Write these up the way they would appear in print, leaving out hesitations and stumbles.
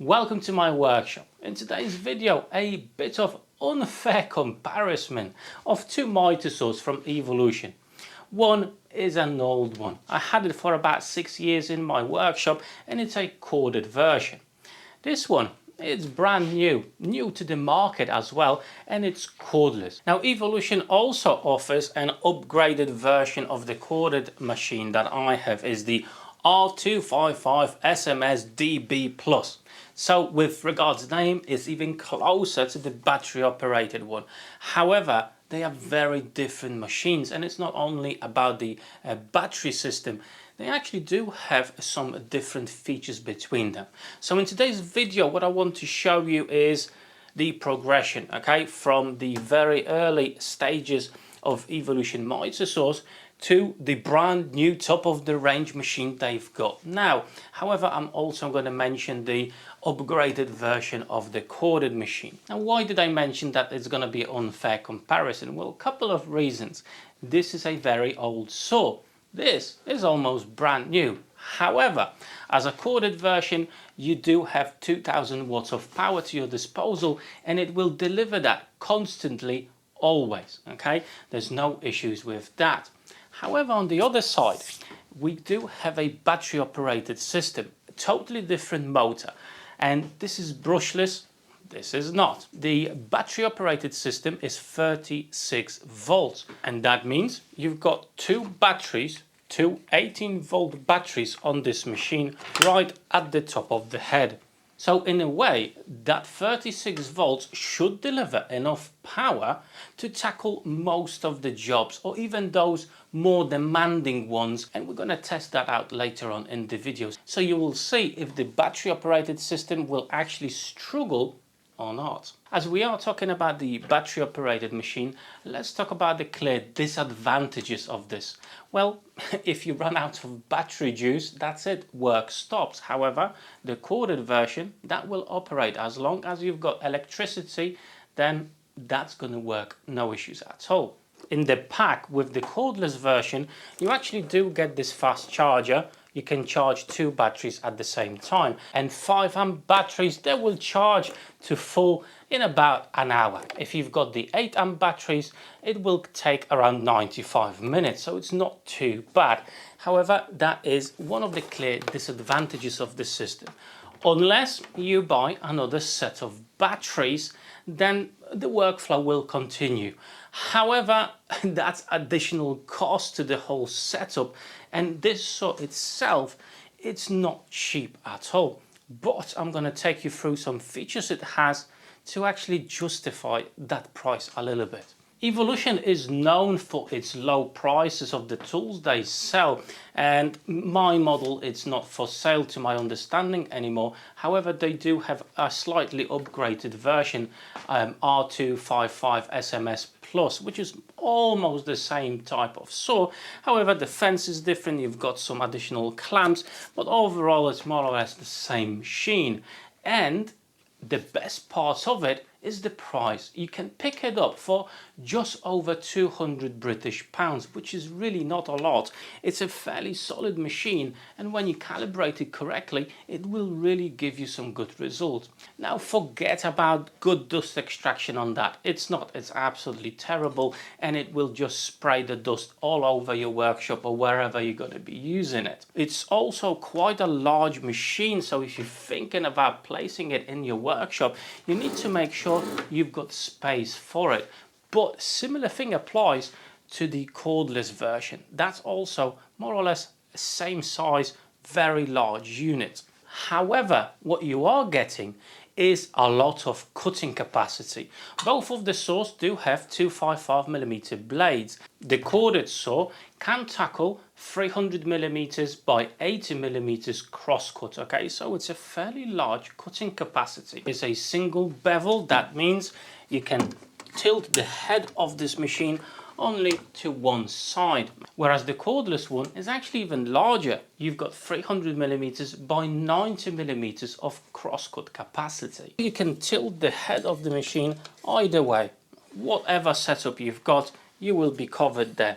Welcome to my workshop. In today's video, a bit of unfair comparison of two mitre saws from Evolution. One is an old one. I had it for about 6 years in my workshop and it's a corded version. This one is brand new to the market as well, and it's cordless. Now Evolution also offers an upgraded version of the corded machine that I have, is the R255SMS-DB-Li. So with regards to name, it's even closer to the battery operated one. However, they are very different machines, and it's not only about the battery system. They actually do have some different features between them. So in today's video, what I want to show you is the progression, okay, from the very early stages of Evolution mitre saws to the brand new top of the range machine they've got now. However, I'm also going to mention the upgraded version of the corded machine. Now, why did I mention that it's going to be an unfair comparison? Well, a couple of reasons. This is a very old saw. This is almost brand new. However, as a corded version, you do have 2000 watts of power to your disposal, and it will deliver that constantly, always. Okay, there's no issues with that. However, on the other side, we do have a battery operated system, a totally different motor, and this is brushless. This is not. The battery operated system is 36 volts, and that means you've got two batteries, two 18-volt batteries on this machine right at the top of the head. So in a way, that 36 volts should deliver enough power to tackle most of the jobs, or even those more demanding ones, and we're going to test that out later on in the videos. So you will see if the battery operated system will actually struggle or not. As we are talking about the battery operated machine, let's talk about the clear disadvantages of this. Well, if you run out of battery juice, that's it, work stops. However, the corded version, that will operate as long as you've got electricity, then that's going to work, no issues at all. In the pack with the cordless version, you actually do get this fast charger. You can charge two batteries at the same time, and 5-amp batteries, they will charge to full in about an hour. If you've got the 8-amp batteries, it will take around 95 minutes, so it's not too bad. However, that is one of the clear disadvantages of the system. Unless you buy another set of batteries, then the workflow will continue. However, that's additional cost to the whole setup, and this saw itself, it's not cheap at all. But I'm going to take you through some features it has to actually justify that price a little bit. Evolution is known for its low prices of the tools they sell, and my model, it's not for sale to my understanding anymore. However, they do have a slightly upgraded version, R255SMS+, which is almost the same type of saw. However, the fence is different, you've got some additional clamps, but overall it's more or less the same machine. And the best part of it is the price. You can pick it up for just over 200 British pounds, which is really not a lot. It's a fairly solid machine, and when you calibrate it correctly, it will really give you some good results. Now forget about good dust extraction on that. It's not, it's absolutely terrible, and it will just spray the dust all over your workshop or wherever you're going to be using it. It's also quite a large machine, so if you're thinking about placing it in your workshop, you need to make sure you've got space for it. But similar thing applies to the cordless version. That's also more or less the same size, very large unit. However, what you are getting is a lot of cutting capacity. Both of the saws do have 255mm blades. The corded saw can tackle 300mm by 80mm cross cut. Okay, so it's a fairly large cutting capacity. It's a single bevel. That means you can tilt the head of this machine only to one side, whereas the cordless one is actually even larger. You've got 300mm by 90mm of crosscut capacity. You can tilt the head of the machine either way. Whatever setup you've got, you will be covered there.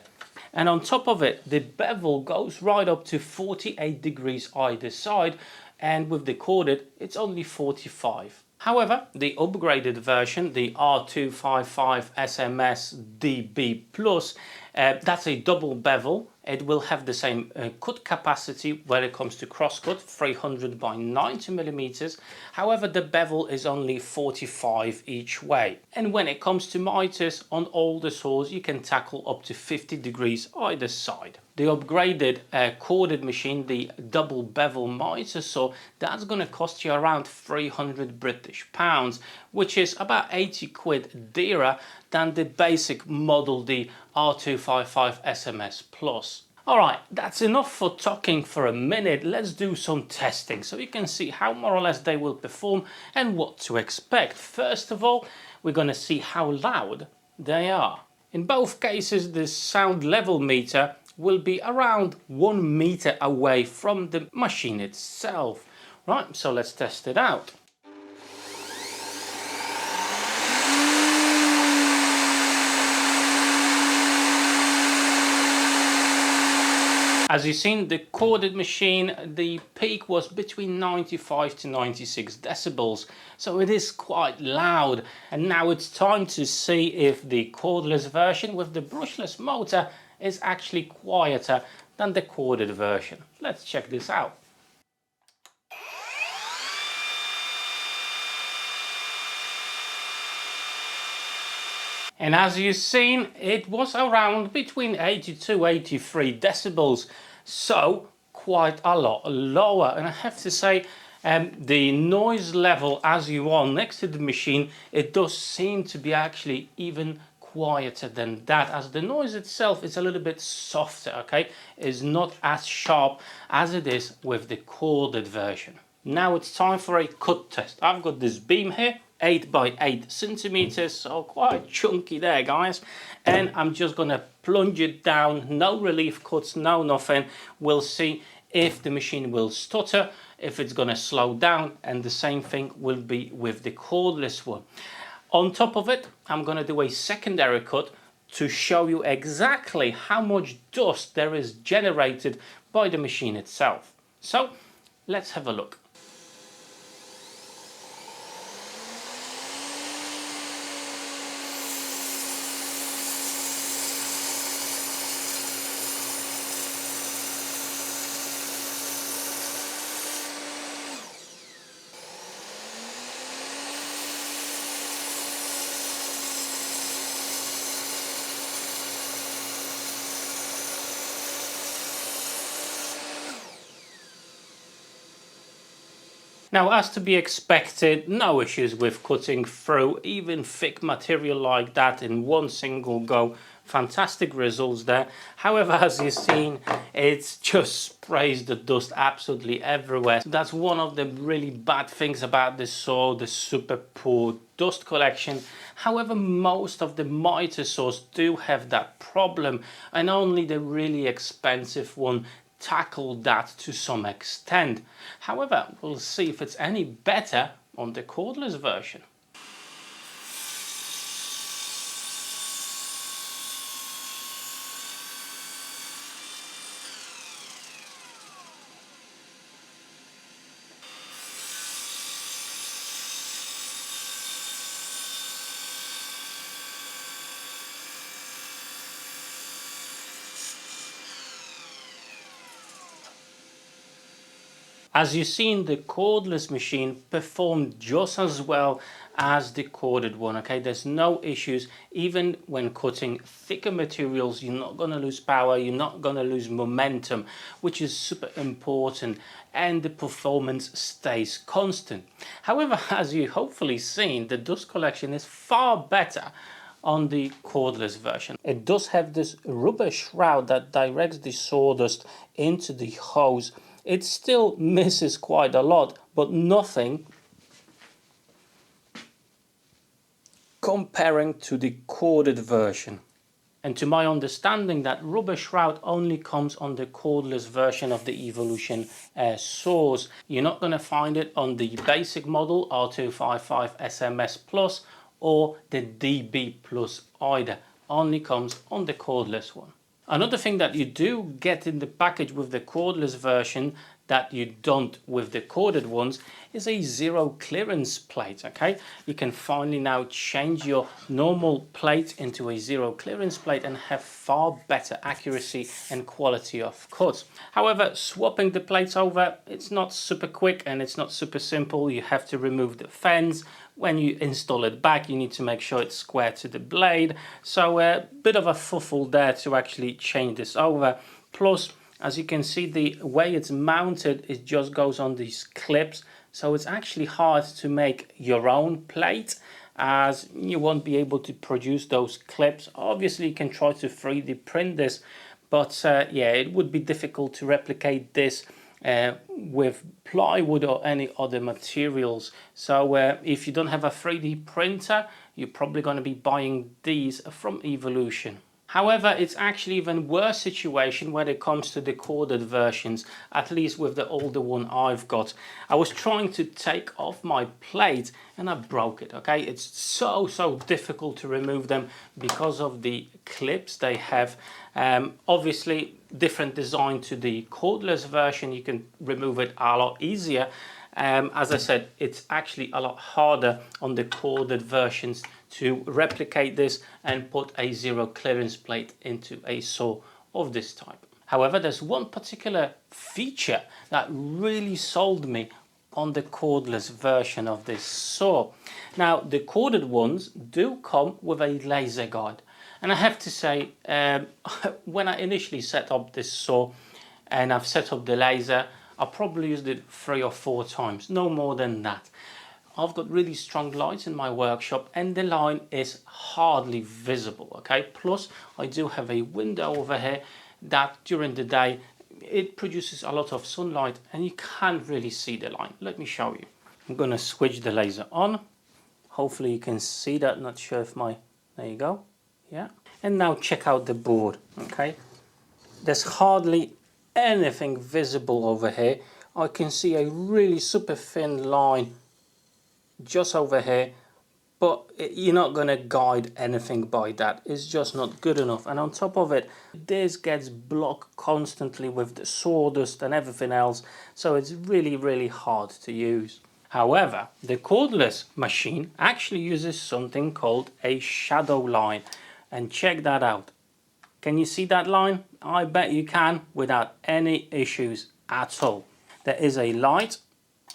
And on top of it, the bevel goes right up to 48 degrees either side, and with the corded it's only 45. However, the upgraded version, the R255SMS-DB-Li, that's a double bevel. It will have the same cut capacity when it comes to crosscut, 300 by 90 millimeters. However, the bevel is only 45 each way. And when it comes to miters, on all the saws you can tackle up to 50 degrees either side. The upgraded corded machine, the double bevel miter saw, that's going to cost you around 300 British pounds, which is about 80 quid dearer than the basic model, the R255SMS Plus. Alright, that's enough for talking for a minute. Let's do some testing so you can see how more or less they will perform and what to expect. First of all, we're going to see how loud they are. In both cases, the sound level meter will be around 1 meter away from the machine itself. Right, so let's test it out. As you've seen, the corded machine, the peak was between 95 to 96 decibels, so it is quite loud. And now it's time to see if the cordless version with the brushless motor is actually quieter than the corded version. Let's check this out. And as you've seen, it was around between 80 to 83 decibels, so quite a lot lower. And I have to say, the noise level as you are next to the machine, it does seem to be actually even quieter than that, as the noise itself is a little bit softer, okay? It's not as sharp as it is with the corded version. Now it's time for a cut test. I've got this beam here, 8 by 8 centimeters, so quite chunky there, guys. And I'm just gonna plunge it down, no relief cuts, no nothing. We'll see if the machine will stutter, if it's gonna slow down, and the same thing will be with the cordless one. On top of it, I'm gonna do a secondary cut to show you exactly how much dust there is generated by the machine itself. So let's have a look. Now, as to be expected, no issues with cutting through even thick material like that in one single go. Fantastic results there. However, as you've seen, it just sprays the dust absolutely everywhere. So that's one of the really bad things about this saw, the super poor dust collection. However, most of the miter saws do have that problem, and only the really expensive one tackle that to some extent. However, we'll see if it's any better on the cordless version. As you've seen, the cordless machine performed just as well as the corded one, okay? There's no issues. Even when cutting thicker materials, you're not going to lose power, you're not going to lose momentum, which is super important, and the performance stays constant. However, as you hopefully seen, the dust collection is far better on the cordless version. It does have this rubber shroud that directs the sawdust into the hose. It still misses quite a lot, but nothing comparing to the corded version. And to my understanding, that rubber shroud only comes on the cordless version of the Evolution saws. You're not going to find it on the basic model R255SMS Plus or the DB Plus either. Only comes on the cordless one. Another thing that you do get in the package with the cordless version, that you don't with the corded ones is a zero clearance plate. Okay, you can finally now change your normal plate into a zero clearance plate and have far better accuracy and quality of cut. However, swapping the plates over, it's not super quick and it's not super simple. You have to remove the fence. When you install it back, you need to make sure it's square to the blade. So a bit of a fuffle there to actually change this over. Plus, as you can see, the way it's mounted, it just goes on these clips. So it's actually hard to make your own plate, as you won't be able to produce those clips. Obviously, you can try to 3D print this, but yeah, it would be difficult to replicate this with plywood or any other materials. So if you don't have a 3D printer, you're probably going to be buying these from Evolution. However, it's actually even worse situation when it comes to the corded versions, at least with the older one I've got. I was trying to take off my plate and I broke it, okay? It's so difficult to remove them because of the clips they have. Obviously, different design to the cordless version, you can remove it a lot easier. As I said, it's actually a lot harder on the corded versions to replicate this and put a zero clearance plate into a saw of this type. However, there's one particular feature that really sold me on the cordless version of this saw. Now, the corded ones do come with a laser guide. And I have to say, when I initially set up this saw and I've set up the laser, I probably used it 3 or 4 times, no more than that. I've got really strong lights in my workshop and the line is hardly visible, okay? Plus, I do have a window over here that during the day, it produces a lot of sunlight and you can't really see the line. Let me show you. I'm gonna switch the laser on. Hopefully you can see that, not sure if my, there you go, yeah. And now check out the board, okay? There's hardly anything visible over here. I can see a really super thin line just over here, but you're not going to guide anything by that. It's just not good enough. And on top of it, this gets blocked constantly with the sawdust and everything else, so it's really hard to use. However, the cordless machine actually uses something called a shadow line, and check that out. Can you see that line? I bet you can without any issues at all. There is a light,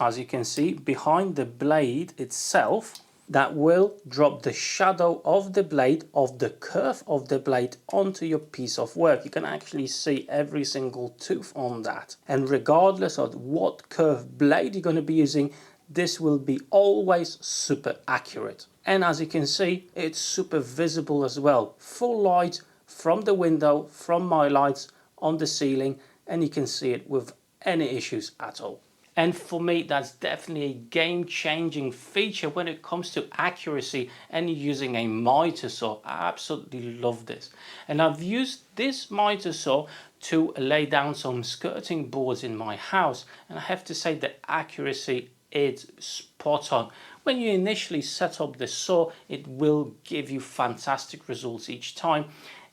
as you can see, behind the blade itself that will drop the shadow of the blade, of the curve of the blade onto your piece of work. You can actually see every single tooth on that. And regardless of what curved blade you're going to be using, this will be always super accurate. And as you can see, it's super visible as well. Full light from the window, from my lights on the ceiling, and you can see it with any issues at all. And for me, that's definitely a game-changing feature when it comes to accuracy and using a Mitre saw. I absolutely love this. And I've used this Mitre saw to lay down some skirting boards in my house. And I have to say the accuracy is spot on. When you initially set up the saw, it will give you fantastic results each time.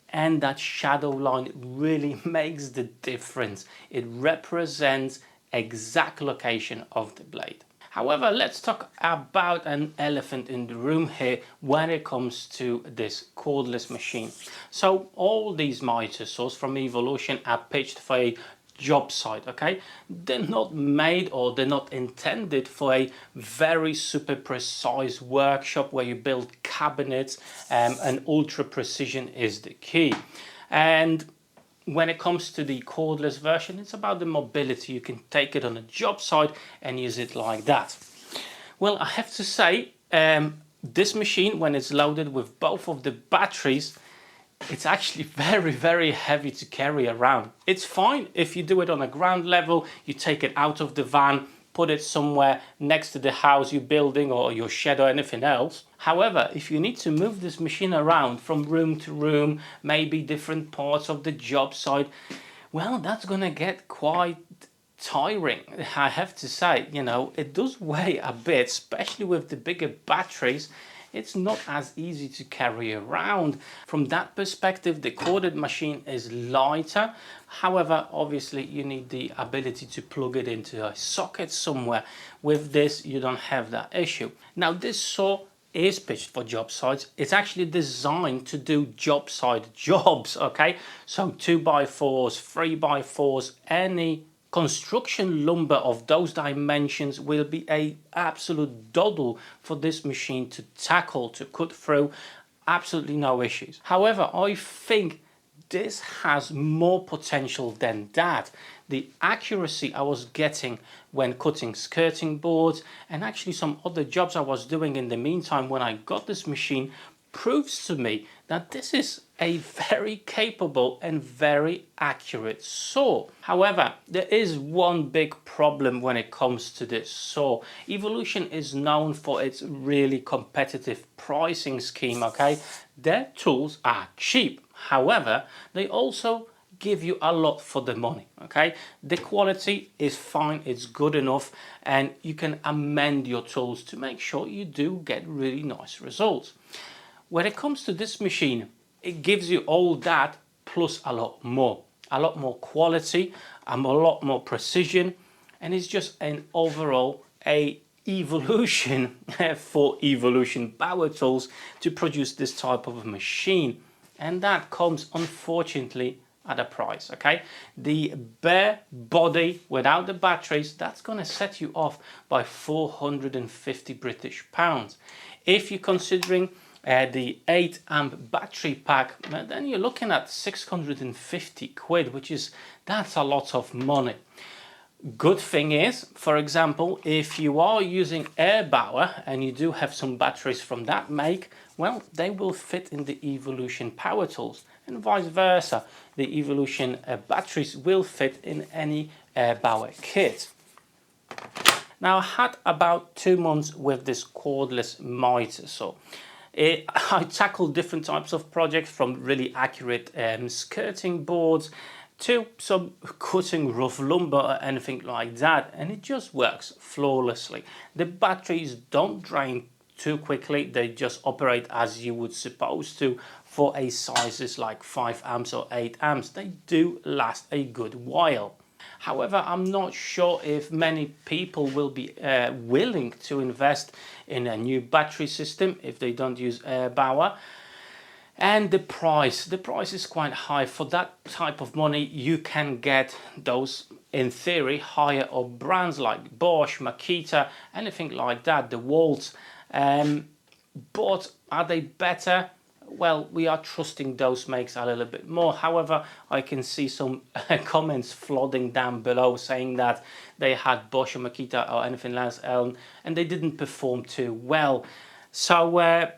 And that shadow line really makes the difference. It represents exact location of the blade. However, let's talk about an elephant in the room here when it comes to this cordless machine. So all these Mitre saws from Evolution are pitched for a job site, okay? They're not made, or they're not intended for a very super precise workshop where you build cabinets, and ultra precision is the key. And when it comes to the cordless version, it's about the mobility. You can take it on a job site and use it like that. Well, I have to say, this machine, when it's loaded with both of the batteries, it's actually very heavy to carry around. It's fine if you do it on a ground level, you take it out of the van, put it somewhere next to the house you're building or your shed or anything else. However, if you need to move this machine around from room to room, maybe different parts of the job site, well, that's gonna get quite tiring. I have to say, you know, it does weigh a bit, especially with the bigger batteries. it's not as easy to carry around. From that perspective, the corded machine is lighter. However, obviously you need the ability to plug it into a socket somewhere. With this, you don't have that issue. Now, this saw is pitched for job sites. It's actually designed to do job site jobs, okay? So 2x4s, 3x4s, any construction lumber of those dimensions will be a absolute doddle for this machine to tackle, to cut through. Absolutely no issues. However, I think this has more potential than that. The accuracy I was getting when cutting skirting boards and actually some other jobs I was doing in the meantime when I got this machine proves to me that this is a very capable and very accurate saw. However, there is one big problem when it comes to this saw. Evolution is known for its really competitive pricing scheme, okay? Their tools are cheap. However, they also give you a lot for the money, okay? The quality is fine, it's good enough, and you can amend your tools to make sure you do get really nice results. When it comes to this machine, it gives you all that plus a lot more quality, a lot more precision, and it's just an overall a evolution for Evolution power tools to produce this type of a machine. And that comes, unfortunately, at a price, okay? The bare body without the batteries, that's going to set you off by 450 British pounds. If you're considering the 8 amp battery pack, then you're looking at 650 quid, that's a lot of money. Good thing is, for example, if you are using Airbauer and you do have some batteries from that make, well, they will fit in the Evolution power tools, and vice versa. The Evolution batteries will fit in any Airbauer kit. Now, I had about 2 months with this cordless Mitre saw. I tackled different types of projects, from really accurate skirting boards to some cutting rough lumber or anything like that, and it just works flawlessly. The batteries don't drain too quickly, they just operate as you would suppose to for a sizes like 5 amps or 8 amps. They do last a good while. However, I'm not sure if many people will be willing to invest in a new battery system if they don't use Airbauer. And the price is quite high. For that type of money, you can get those, in theory, higher up brands like Bosch, Makita, anything like that, the Waltz. But are they better? Well, we are trusting those makes a little bit more. However, I can see some comments flooding down below saying that they had Bosch or Makita or anything else, and they didn't perform too well. So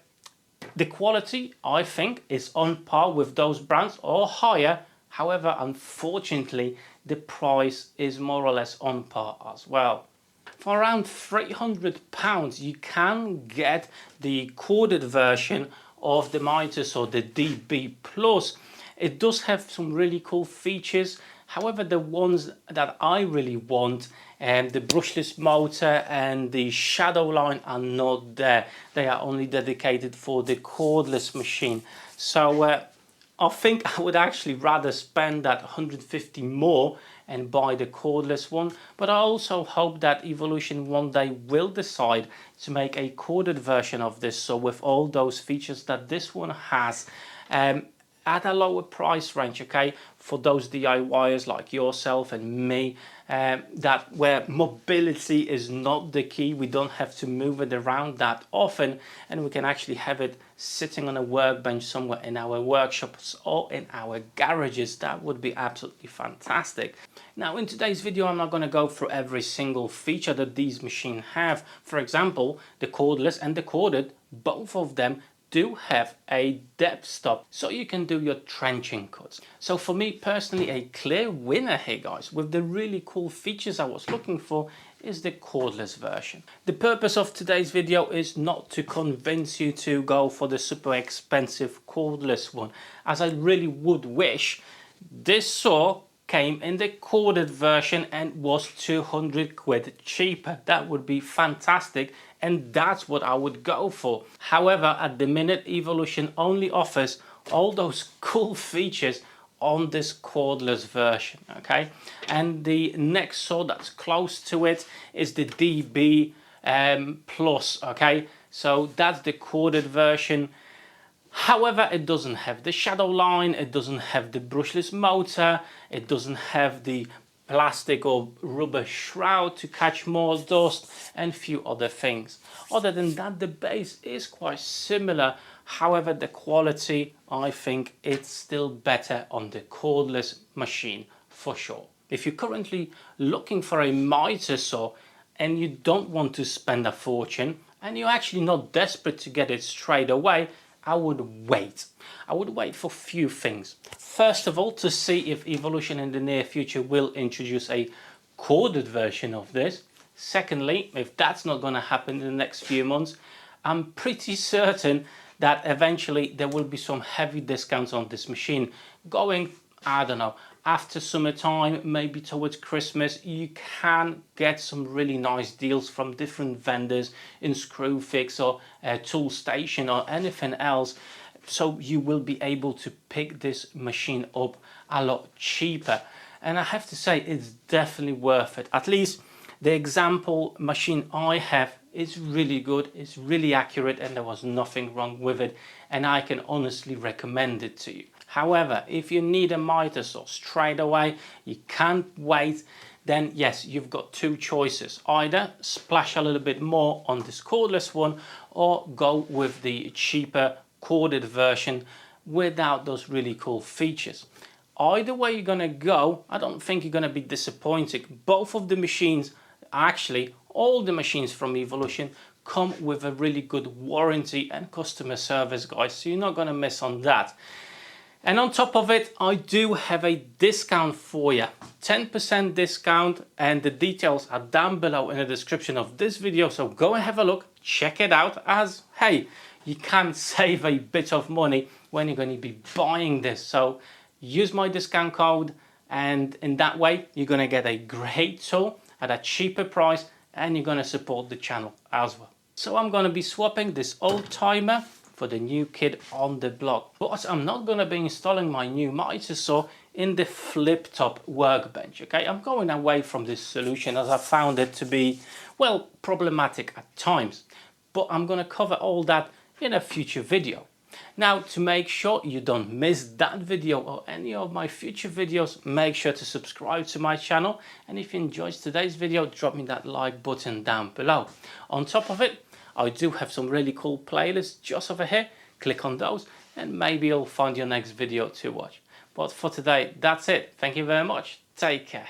the quality, I think, is on par with those brands or higher. However, unfortunately, the price is more or less on par as well. For around £300, you can get the corded version of the Mitre or the DB Plus. It does have some really cool features. However, the ones that I really want, the brushless motor and the shadow line, are not there. They are only dedicated for the cordless machine. So I think I would actually rather spend that 150 more and buy the cordless one. But I also hope that Evolution one day will decide to make a corded version of this, so with all those features that this one has, at a lower price range, okay, for those DIYers like yourself and me, that where mobility is not the key. We don't have to move it around that often, and we can actually have it sitting on a workbench somewhere in our workshops or in our garages. That would be absolutely fantastic. Now, in today's video, I'm not going to go through every single feature that these machines have. For example, the cordless and the corded, both of them do have a depth stop, so you can do your trenching cuts. So for me personally, a clear winner here, guys, with the really cool features I was looking for, is the cordless version. The purpose of today's video is not to convince you to go for the super expensive cordless one, as I really would wish this saw came in the corded version and was 200 quid cheaper. That would be fantastic and that's what I would go for. However, at the minute, Evolution only offers all those cool features on this cordless version, okay? And the next saw that's close to it is the DB Plus, okay? So that's the corded version. However, it doesn't have the shadow line, it doesn't have the brushless motor, it doesn't have the plastic or rubber shroud to catch more dust, and a few other things. Other than that, the base is quite similar. However, the quality, I think it's still better on the cordless machine for sure. If you're currently looking for a Mitre saw and you don't want to spend a fortune and you're actually not desperate to get it straight away, I would wait. I would wait for a few things. First of all, to see if Evolution in the near future will introduce a corded version of this. Secondly, if that's not going to happen in the next few months, I'm pretty certain that eventually there will be some heavy discounts on this machine going, I don't know, after summertime, maybe towards Christmas. You can get some really nice deals from different vendors in Screwfix or Toolstation or anything else. So you will be able to pick this machine up a lot cheaper. And I have to say, it's definitely worth it. At least the example machine I have is really good, it's really accurate, and there was nothing wrong with it, and I can honestly recommend it to you. However, if you need a Mitre saw straight away, you can't wait, then yes, you've got two choices. Either splash a little bit more on this cordless one, or go with the cheaper corded version without those really cool features. Either way you're gonna go, I don't think you're gonna be disappointed. Both of the machines, actually all the machines from Evolution, come with a really good warranty and customer service, guys, so you're not gonna miss on that. And on top of it, I do have a discount for you, 10% discount, and the details are down below in the description of this video, so go and have a look, check it out, as hey, you can save a bit of money when you're going to be buying this. So use my discount code, and in that way you're going to get a great tool at a cheaper price, and you're going to support the channel as well. So I'm going to be swapping this old timer for the new kid on the block, but I'm not going to be installing my new Mitre saw in the flip top workbench, okay? I'm going away from this solution as I found it to be, well, problematic at times, but I'm going to cover all that in a future video. Now, to make sure you don't miss that video or any of my future videos, make sure to subscribe to my channel, and if you enjoyed today's video, drop me that like button down below. On top of it, I do have some really cool playlists just over here. Click on those and maybe you'll find your next video to watch. But for today, that's it. Thank you very much. Take care.